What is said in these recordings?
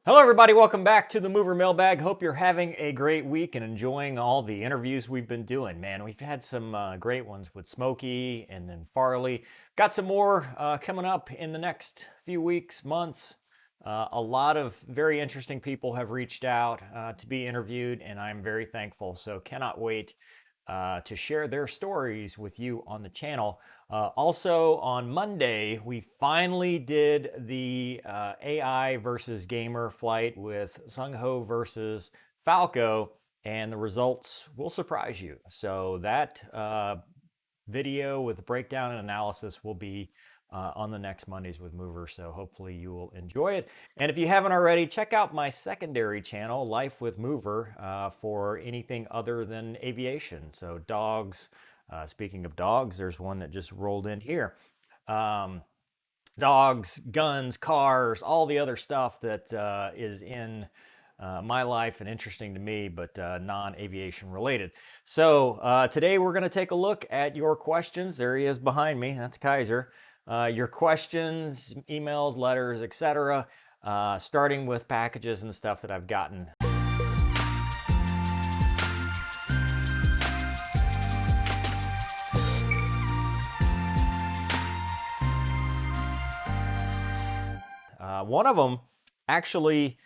Hello, everybody. Welcome back to the Mover Mailbag. Hope you're having a great week and enjoying all the interviews we've been doing. Man, we've had some great ones with Smokey and then Farley. Got some more coming up in the next few weeks, months. A lot of very interesting people have reached out to be interviewed, and I'm very thankful. So cannot wait to share their stories with you on the channel. Also on Monday, we finally did the AI versus gamer flight with Sung Ho versus Falco, and the results will surprise you. So that video with breakdown and analysis will be on the next Mondays with Mover. So hopefully you will enjoy it. And if you haven't already, check out my secondary channel, Life with Mover, for anything other than aviation. So dogs. Speaking of dogs, there's one that just rolled in here. Dogs, guns, cars, all the other stuff that is in my life and interesting to me, but non-aviation related. So today we're going to take a look at your questions. There he is behind me. That's Kaiser. Your questions, emails, letters, etc. Starting with packages and stuff that I've gotten. One of them actually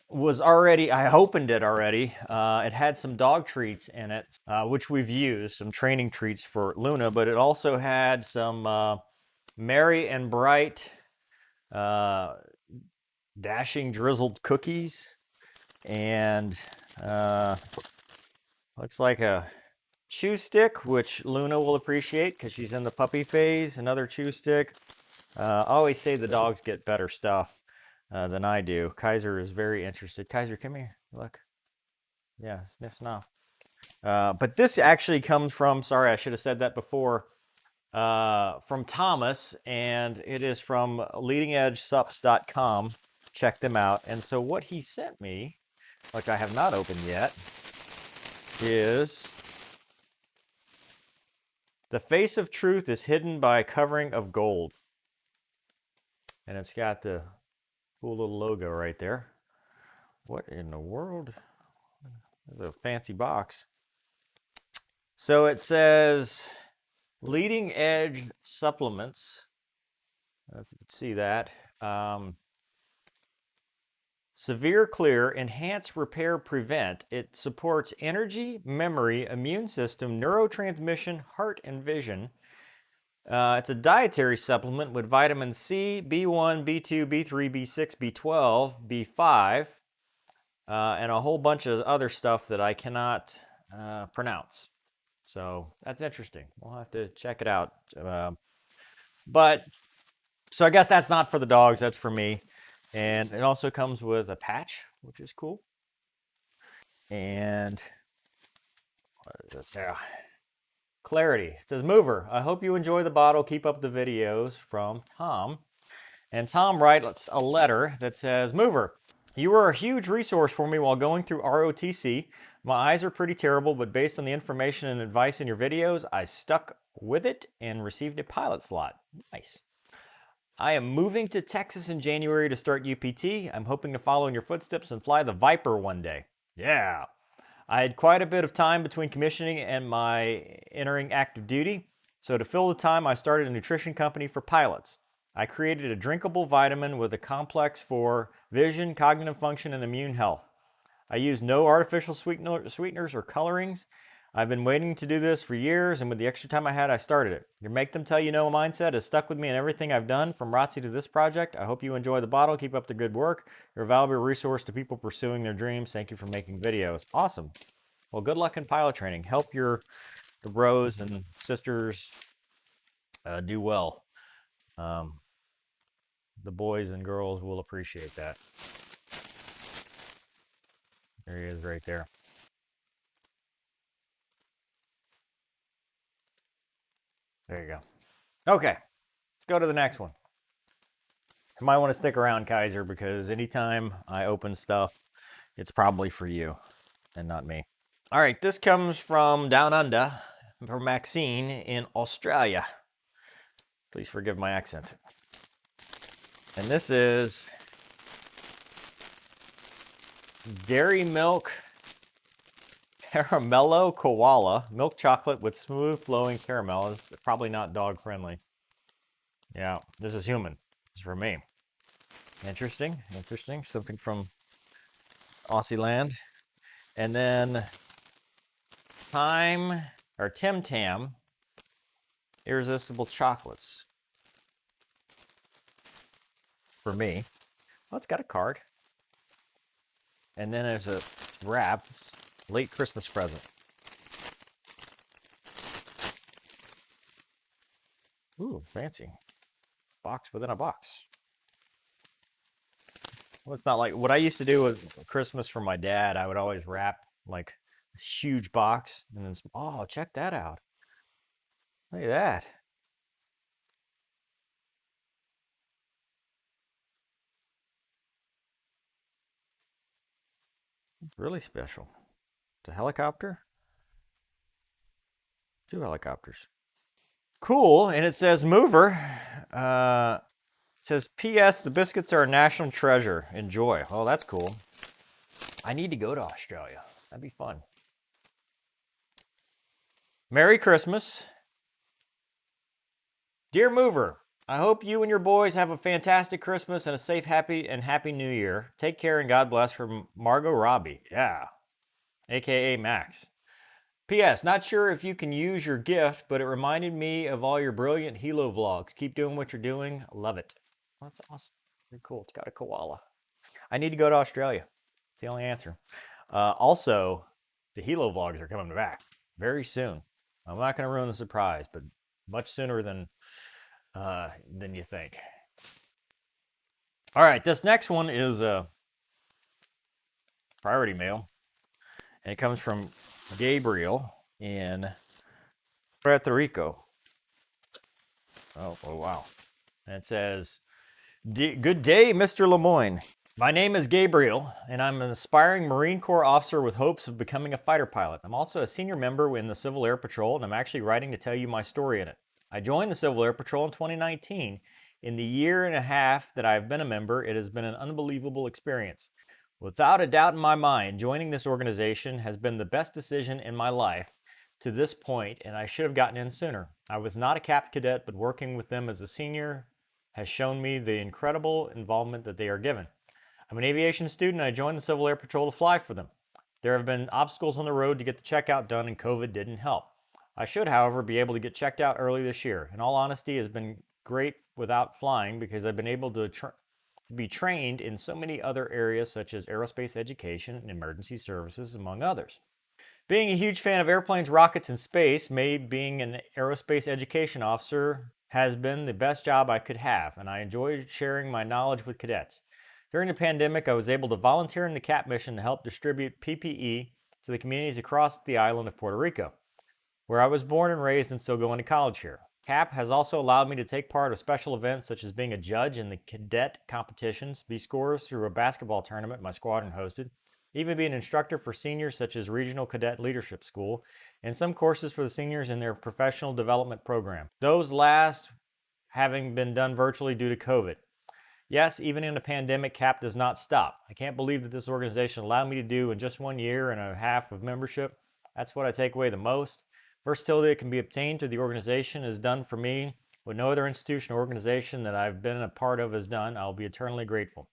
was already, I opened it already. It had some dog treats in it, which we've used, some training treats for Luna, but it also had some Merry and Bright dashing drizzled cookies, and looks like a chew stick, which Luna will appreciate because she's in the puppy phase. Another chew stick. I always say the dogs get better stuff than I do. Kaiser is very interested. Kaiser, come here. Look. Yeah, sniff, snuff. But this actually comes from, sorry, I should have said that before, from Thomas, and it is from leadingedgesups.com. Check them out. And so what he sent me, which I have not opened yet, is the face of truth is hidden by a covering of gold. And it's got the cool little logo right there. What in the world? It's a fancy box. So it says Leading Edge Supplements. I don't know if you can see that. Severe Clear, Enhance, Repair, Prevent. It supports energy, memory, immune system, neurotransmission, heart, and vision. It's a dietary supplement with vitamin C, B1, B2, B3, B6, B12, B5, and a whole bunch of other stuff that I cannot pronounce. So that's interesting. We'll have to check it out. So I guess that's not for the dogs, that's for me. And it also comes with a patch, which is cool. And what is this here? Clarity. It says, Mover, I hope you enjoy the bottle. Keep up the videos, from Tom. And Tom writes a letter that says, Mover, you were a huge resource for me while going through ROTC. My eyes are pretty terrible, but based on the information and advice in your videos, I stuck with it and received a pilot slot. Nice. I am moving to Texas in January to start UPT. I'm hoping to follow in your footsteps and fly the Viper one day. Yeah. I had quite a bit of time between commissioning and my entering active duty, so to fill the time, I started a nutrition company for pilots. I created a drinkable vitamin with a complex for vision, cognitive function, and immune health. I use no artificial sweeteners or colorings. I've been waiting to do this for years, and with the extra time I had, I started it. Your make them tell you no mindset has stuck with me in everything I've done, from ROTC to this project. I hope you enjoy the bottle. Keep up the good work. You're a valuable resource to people pursuing their dreams. Thank you for making videos. Awesome. Well, good luck in pilot training. Help the bros and sisters do well. The boys and girls will appreciate that. There he is right there. There you go. Okay, let's go to the next one. You might want to stick around, Kaiser, because anytime I open stuff, it's probably for you and not me. All right, this comes from Down Under, from Maxine in Australia. Please forgive my accent. And this is Dairy milk caramello koala. Milk chocolate with smooth flowing caramel. Is probably not dog friendly. Yeah, this is human. This is for me. Interesting, interesting. Something from Aussie land. And then Tim Tam irresistible chocolates for me. Oh, it's got a card. And then there's a wrap, late Christmas present. Ooh, fancy. Box within a box. Well, it's not like what I used to do with Christmas for my dad. I would always wrap like this huge box and then, oh, check that out. Look at that. It's really special. It's a helicopter. 2 helicopters. Cool. And it says mover. It says, P.S. The biscuits are a national treasure. Enjoy. Oh, that's cool. I need to go to Australia. That'd be fun. Merry Christmas. Dear mover, I hope you and your boys have a fantastic Christmas and a safe, happy New Year. Take care and God bless from Margot Robbie. Yeah. AKA Max. P.S. Not sure if you can use your gift, but it reminded me of all your brilliant Hilo vlogs. Keep doing what you're doing. Love it. Well, that's awesome. Very cool. It's got a koala. I need to go to Australia. It's the only answer. Also, the Hilo vlogs are coming back very soon. I'm not going to ruin the surprise, but much sooner than you think. All right, this next one is priority mail, and it comes from Gabriel in Puerto Rico. Oh wow. And it says, good day, Mr. Lemoyne. My name is Gabriel, and I'm an aspiring Marine Corps officer with hopes of becoming a fighter pilot. I'm also a senior member in the Civil Air Patrol, and I'm actually writing to tell you my story in it. I joined the Civil Air Patrol in 2019. In the year and a half that I've been a member, it has been an unbelievable experience. Without a doubt in my mind, joining this organization has been the best decision in my life to this point, and I should have gotten in sooner. I was not a Cap Cadet, but working with them as a senior has shown me the incredible involvement that they are given. I'm an aviation student, and I joined the Civil Air Patrol to fly for them. There have been obstacles on the road to get the checkout done, and COVID didn't help. I should, however, be able to get checked out early this year. In all honesty, it has been great without flying because I've been able to be trained in so many other areas such as aerospace education and emergency services, among others. Being a huge fan of airplanes, rockets, and space, being an aerospace education officer has been the best job I could have, and I enjoy sharing my knowledge with cadets. During the pandemic, I was able to volunteer in the CAP mission to help distribute PPE to the communities across the island of Puerto Rico, where I was born and raised and still going to college here. CAP has also allowed me to take part of special events such as being a judge in the cadet competitions, be scorers through a basketball tournament my squadron hosted, even be an instructor for seniors such as Regional Cadet Leadership School, and some courses for the seniors in their professional development program. Those last having been done virtually due to COVID. Yes, even in a pandemic, CAP does not stop. I can't believe that this organization allowed me to do in just 1 year and a half of membership. That's what I take away the most. Versatility that can be obtained through the organization is done for me what no other institution or organization that I've been a part of has done. I'll be eternally grateful.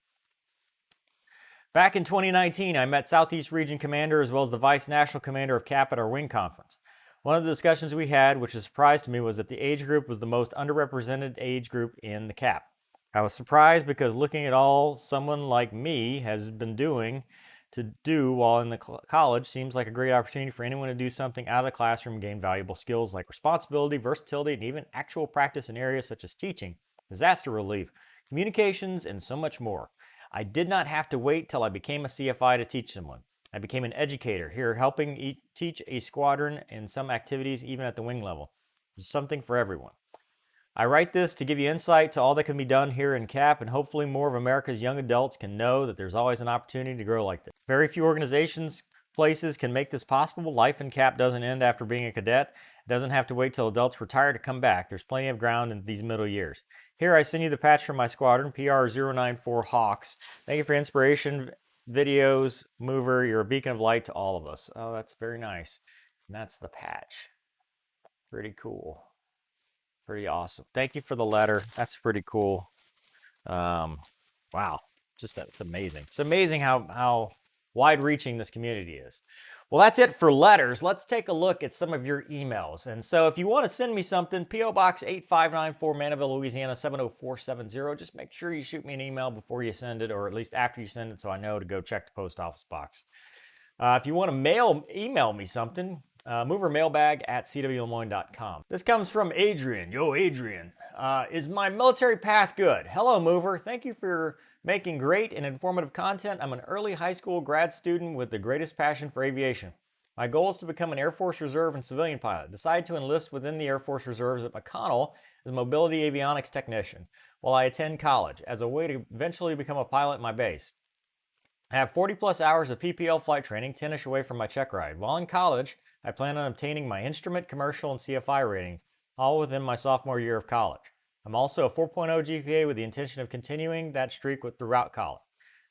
Back in 2019, I met Southeast Region Commander as well as the Vice National Commander of CAP at our wing conference. One of the discussions we had, which is a surprise to me, was that the age group was the most underrepresented age group in the CAP. I was surprised because looking at all someone like me has been doing to do while in the college seems like a great opportunity for anyone to do something out of the classroom and gain valuable skills like responsibility, versatility, and even actual practice in areas such as teaching, disaster relief, communications, and so much more. I did not have to wait till I became a CFI to teach someone. I became an educator here, helping teach a squadron in some activities even at the wing level. There's something for everyone. I write this to give you insight to all that can be done here in CAP, and hopefully more of America's young adults can know that there's always an opportunity to grow like this. Very few organizations, places can make this possible. Life in CAP doesn't end after being a cadet. It doesn't have to wait till adults retire to come back. There's plenty of ground in these middle years. Here I send you the patch from my squadron, PR-094 Hawks. Thank you for inspiration videos, mover. You're a beacon of light to all of us. Oh, that's very nice. And that's the patch. Pretty cool. Pretty awesome. Thank you for the letter. That's pretty cool. Wow. Just that's amazing. It's amazing how wide-reaching this community is. Well, that's it for letters. Let's take a look at some of your emails. And so if you want to send me something, P.O. Box 8594, Mandeville, Louisiana, 70470. Just make sure you shoot me an email before you send it, or at least after you send it, so I know to go check the post office box. If you want to email me something, movermailbag@cwlemoyne.com. This comes from Adrian. Yo, Adrian. Is my military path good? Hello, Mover. Thank you for making great and informative content. I'm an early high school grad student with the greatest passion for aviation. My goal is to become an Air Force Reserve and civilian pilot. Decided to enlist within the Air Force Reserves at McConnell as a mobility avionics technician while I attend college as a way to eventually become a pilot at my base. I have 40 plus hours of PPL flight training, 10-ish away from my check ride. While in college, I plan on obtaining my instrument, commercial, and CFI ratings, all within my sophomore year of college. I'm also a 4.0 GPA with the intention of continuing that streak throughout college.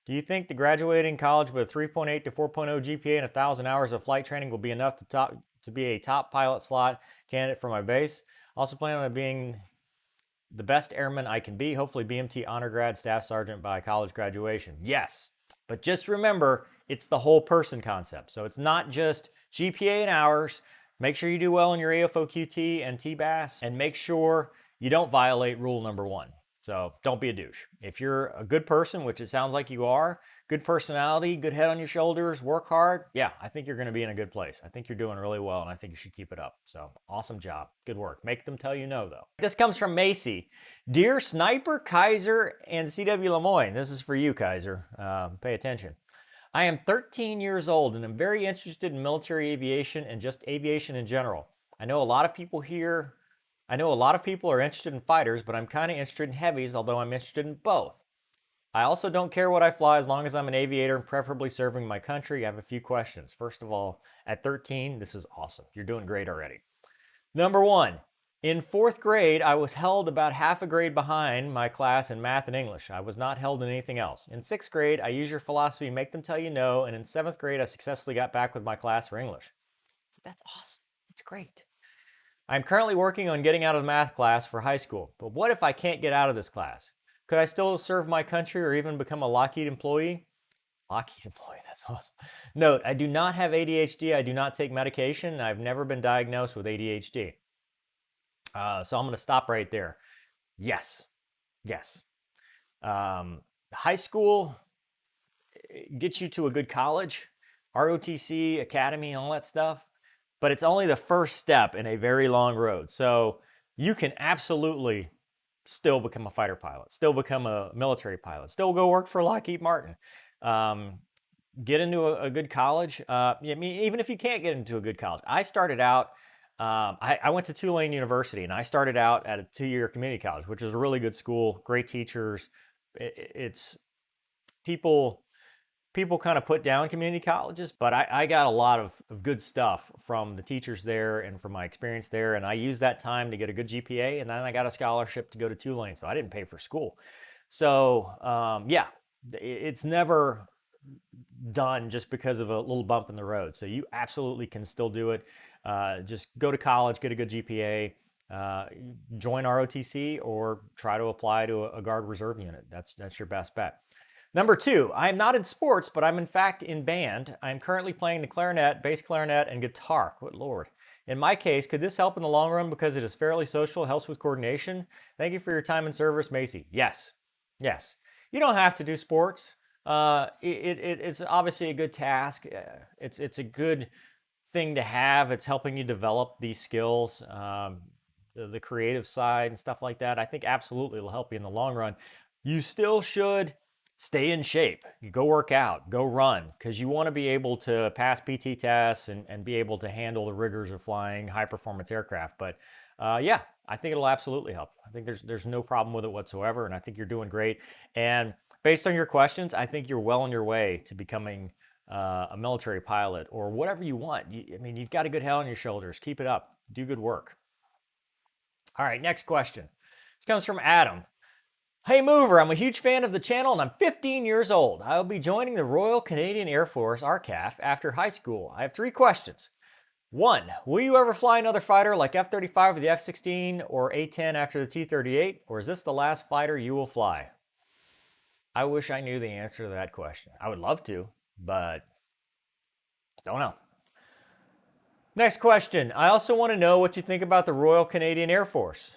Do you think the graduating college with a 3.8 to 4.0 GPA and 1,000 hours of flight training will be enough to be a top pilot slot candidate for my base? Also plan on being the best airman I can be, hopefully BMT honor grad staff sergeant by college graduation. Yes, but just remember, it's the whole person concept. So it's not just GPA and hours. Make sure you do well in your AFOQT and TBAS, and make sure you don't violate rule number 1. So don't be a douche. If you're a good person, which it sounds like you are, good personality, good head on your shoulders, work hard, yeah, I think you're going to be in a good place. I think you're doing really well, and I think you should keep it up. So awesome job. Good work. Make them tell you no, though. This comes from Macy. Dear Sniper, Kaiser, and CW Lemoyne. This is for you, Kaiser. Pay attention. I am 13 years old and I'm very interested in military aviation and just aviation in general. I know a lot of people are interested in fighters, but I'm kind of interested in heavies, although I'm interested in both. I also don't care what I fly as long as I'm an aviator and preferably serving my country. I have a few questions. First of all, at 13, this is awesome. You're doing great already. Number 1, in 4th grade, I was held about half a grade behind my class in math and English. I was not held in anything else. In 6th grade, I used your philosophy, make them tell you no, and in 7th grade, I successfully got back with my class for English. That's awesome. It's great. I'm currently working on getting out of the math class for high school, but what if I can't get out of this class? Could I still serve my country or even become a Lockheed employee? Lockheed employee, that's awesome. Note, I do not have ADHD. I do not take medication. I've never been diagnosed with ADHD. So I'm going to stop right there. Yes. High school gets you to a good college, ROTC, academy, all that stuff, but it's only the first step in a very long road. So you can absolutely still become a fighter pilot, still become a military pilot, still go work for Lockheed Martin. Get into a good college. I mean, even if you can't get into a good college, I started out. I went to Tulane University, and I started out at a 2-year community college, which is a really good school, great teachers. It's people kind of put down community colleges, but I got a lot of good stuff from the teachers there and from my experience there, and I used that time to get a good GPA, and then I got a scholarship to go to Tulane, so I didn't pay for school. So yeah, it's never done just because of a little bump in the road. So you absolutely can still do it. Just go to college, get a good GPA, join ROTC, or try to apply to a Guard Reserve unit. That's your best bet. Number 2, I am not in sports, but I'm in fact in band. I'm currently playing the clarinet, bass clarinet, and guitar. Good Lord. In my case, could this help in the long run because it is fairly social, helps with coordination? Thank you for your time and service, Macy. Yes. You don't have to do sports. It's obviously a good task. It's a good thing to have. It's helping you develop these skills, the creative side and stuff like that. I think absolutely it'll help you in the long run. You still should stay in shape. You go work out, go run, because you want to be able to pass PT tests and be able to handle the rigors of flying high performance aircraft. But yeah, I think it'll absolutely help. I think there's no problem with it whatsoever, and I think you're doing great. And based on your questions, I think you're well on your way to becoming a military pilot or whatever you want. I mean, you've got a good head on your shoulders. Keep it up. Do good work. All right, next question. This comes from Adam. Hey Mover, I'm a huge fan of the channel and I'm 15 years old. I will be joining the Royal Canadian Air Force, RCAF, after high school. I have 3 questions. 1, will you ever fly another fighter like F-35 or the F-16 or A-10 after the T-38, or is this the last fighter you will fly? I wish I knew the answer to that question. I would love to, but don't know. Next question. I also want to know what you think about the Royal Canadian Air Force.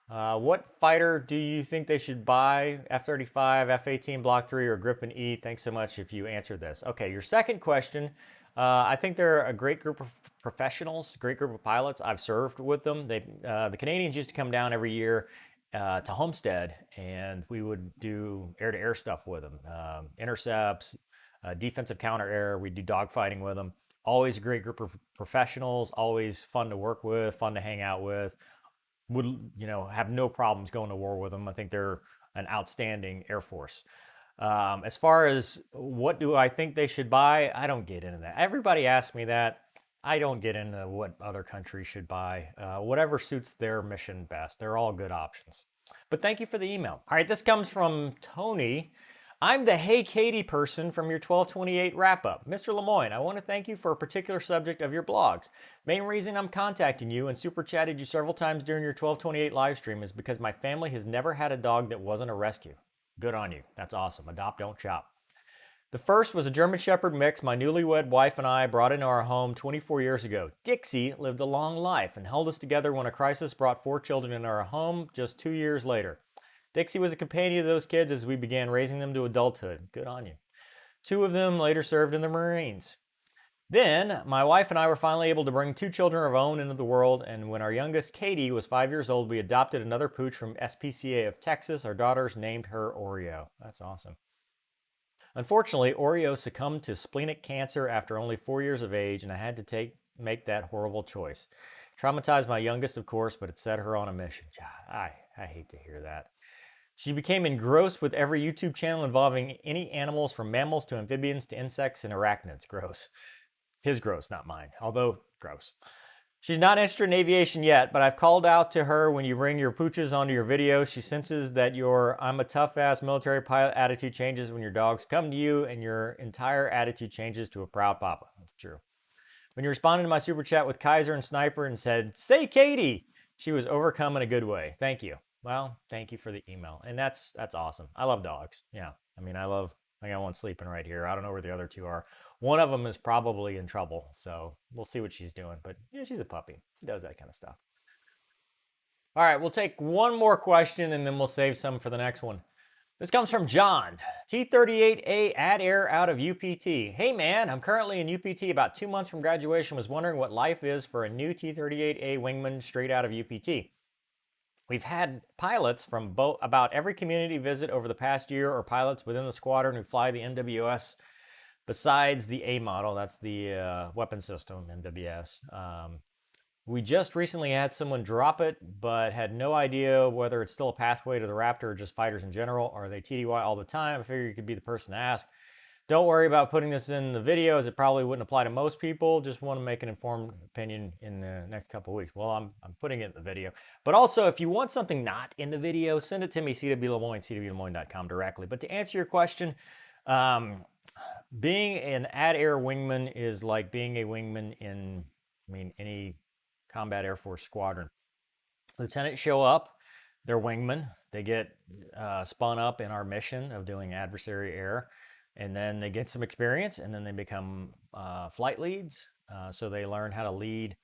What fighter do you think they should buy? F-35, F-18 Block 3, or Gripen E? Thanks so much if you answered this. Okay, your second question. I think they're a great group of professionals, great group of pilots. I've served with them. The Canadians used to come down every year to Homestead, and we would do air-to-air stuff with them. Intercepts, defensive counter-air. We'd do dogfighting with them. Always a great group of professionals, always fun to work with, fun to hang out with. Would have no problems going to war with them. I think they're an outstanding Air Force. As far as what do I think they should buy, I don't get into that. Everybody asks me that. I don't get into what other countries should buy. Whatever suits their mission best. They're all good options. But thank you for the email. All right, this comes from Tony. I'm the Hey Katie person from your 1228 wrap-up. Mr. Lemoyne, I want to thank you for a particular subject of your blogs. Main reason I'm contacting you and super chatted you several times during your 1228 live stream is because my family has never had a dog that wasn't a rescue. Good on you. That's awesome. Adopt, don't shop. The first was a German Shepherd mix my newlywed wife and I brought into our home 24 years ago. Dixie lived a long life and held us together when a crisis brought 4 children into our home just 2 years later. Dixie was a companion to those kids as we began raising them to adulthood. Good on you. 2 of them later served in the Marines. Then, my wife and I were finally able to bring 2 children of our own into the world, and when our youngest, Katie, was 5 years old, we adopted another pooch from SPCA of Texas. Our daughters named her Oreo. That's awesome. Unfortunately, Oreo succumbed to splenic cancer after only 4 years of age, and I had to make that horrible choice. Traumatized my youngest, of course, but it set her on a mission. I hate to hear that. She became engrossed with every YouTube channel involving any animals from mammals to amphibians to insects and arachnids. Gross. His gross, not mine, although gross. She's not interested in aviation yet, but I've called out to her when you bring your pooches onto your videos. She senses that your I'm a tough-ass military pilot attitude changes when your dogs come to you, and your entire attitude changes to a proud papa. That's true. When you responded to my super chat with Kaiser and Sniper and said, "Say Katie," she was overcome in a good way. Thank you. Well, thank you for the email. And that's awesome. I love dogs. Yeah. I got one sleeping right here. I don't know where the other 2 are. One of them is probably in trouble. So we'll see what she's doing. But yeah, she's a puppy. She does that kind of stuff. All right, we'll take one more question and then we'll save some for the next one. This comes from John. T-38A ADAIR out of UPT. Hey man, I'm currently in UPT about 2 months from graduation. Was wondering what life is for a new T-38A wingman straight out of UPT. We've had pilots from about every community visit over the past year, or pilots within the squadron who fly the MWS besides the A model. That's the weapon system, MWS. We just recently had someone drop it, but had no idea whether it's still a pathway to the Raptor or just fighters in general. Are they TDY all the time? I figure you could be the person to ask. Don't worry about putting this in the video, as it probably wouldn't apply to most people. Just want to make an informed opinion in the next couple of weeks. Well, I'm putting it in the video. But also, if you want something not in the video, send it to me, CWLemoyne, CWLemoyne.com directly. But to answer your question, being an ADAIR wingman is like being a wingman in, any combat Air Force squadron. Lieutenants show up, they're wingmen. They get spun up in our mission of doing adversary air. And then they get some experience, and then they become flight leads. So they learn how to lead.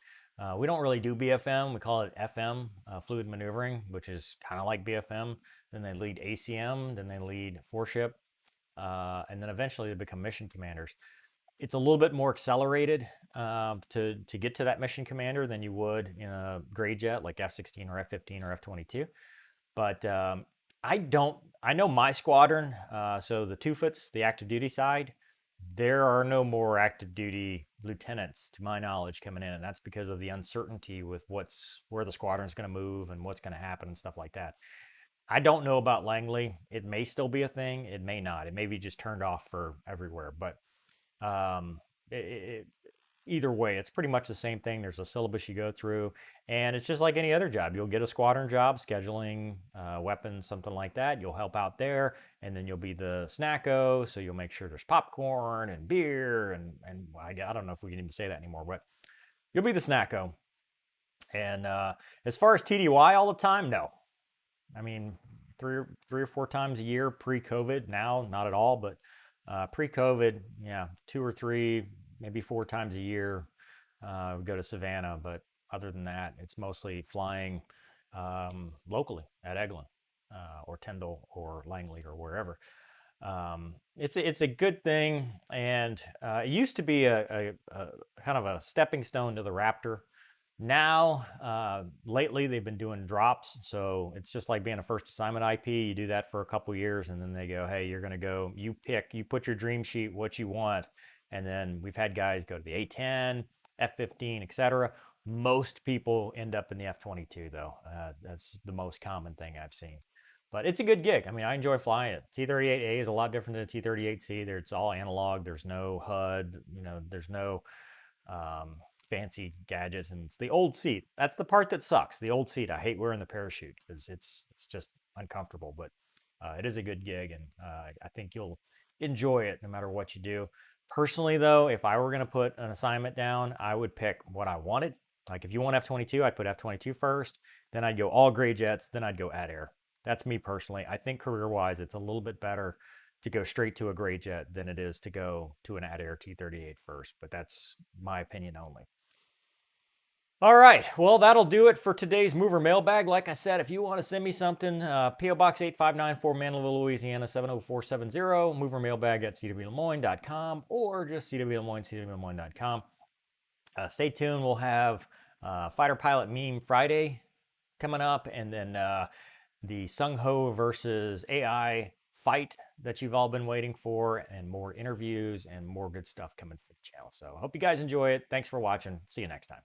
We don't really do BFM. We call it FM, fluid maneuvering, which is kind of like BFM. Then they lead ACM. Then they lead 4-ship. And then eventually they become mission commanders. It's a little bit more accelerated to get to that mission commander than you would in a gray jet like F-16 or F-15 or F-22. But I know my squadron, so the 2-foots, the active duty side, there are no more active duty lieutenants, to my knowledge, coming in. And that's because of the uncertainty with where the squadron's going to move and what's going to happen and stuff like that. I don't know about Langley. It may still be a thing. It may not. It may be just turned off for everywhere. But either way, it's pretty much the same thing. There's a syllabus you go through, and it's just like any other job. You'll get a squadron job, scheduling weapons, something like that. You'll help out there, and then you'll be the snacko. So you'll make sure there's popcorn and beer, and I don't know if we can even say that anymore, but you'll be the snacko. And as far as TDY all the time, no. I mean, three or four times a year pre-COVID. Now, not at all, but pre-COVID, yeah, 2 or 3, maybe 4 times a year. We go to Savannah, but other than that, it's mostly flying locally at Eglin or Tyndall or Langley or wherever. It's a good thing, and it used to be a kind of a stepping stone to the Raptor. Now, lately they've been doing drops, so it's just like being a first assignment IP. You do that for a couple years, and then they go, "Hey, you're going to go. You pick. You put your dream sheet, what you want." And then we've had guys go to the A10, F-15, etc. Most people end up in the F-22, though. That's the most common thing I've seen. But it's a good gig. I mean, I enjoy flying it. T-38A is a lot different than the T-38C. It's all analog. There's no HUD. There's no fancy gadgets, and it's the old seat. That's the part that sucks. The old seat. I hate wearing the parachute because it's just uncomfortable. But it is a good gig, and I think you'll enjoy it no matter what you do. Personally, though, if I were going to put an assignment down, I would pick what I wanted. Like if you want F-22, I'd put F-22 first. Then I'd go all gray jets. Then I'd go ADAIR. That's me personally. I think career-wise, it's a little bit better to go straight to a gray jet than it is to go to an ADAIR T-38 first. But that's my opinion only. All right, well, that'll do it for today's Mover Mailbag. Like I said, if you want to send me something, P.O. Box 8594, Mandeville, Louisiana, 70470, movermailbag@cwlemoyne.com, or just cwlemoyne.com. Stay tuned. We'll have Fighter Pilot Meme Friday coming up, and then the Sung Ho versus AI fight that you've all been waiting for, and more interviews and more good stuff coming for the channel. So I hope you guys enjoy it. Thanks for watching. See you next time.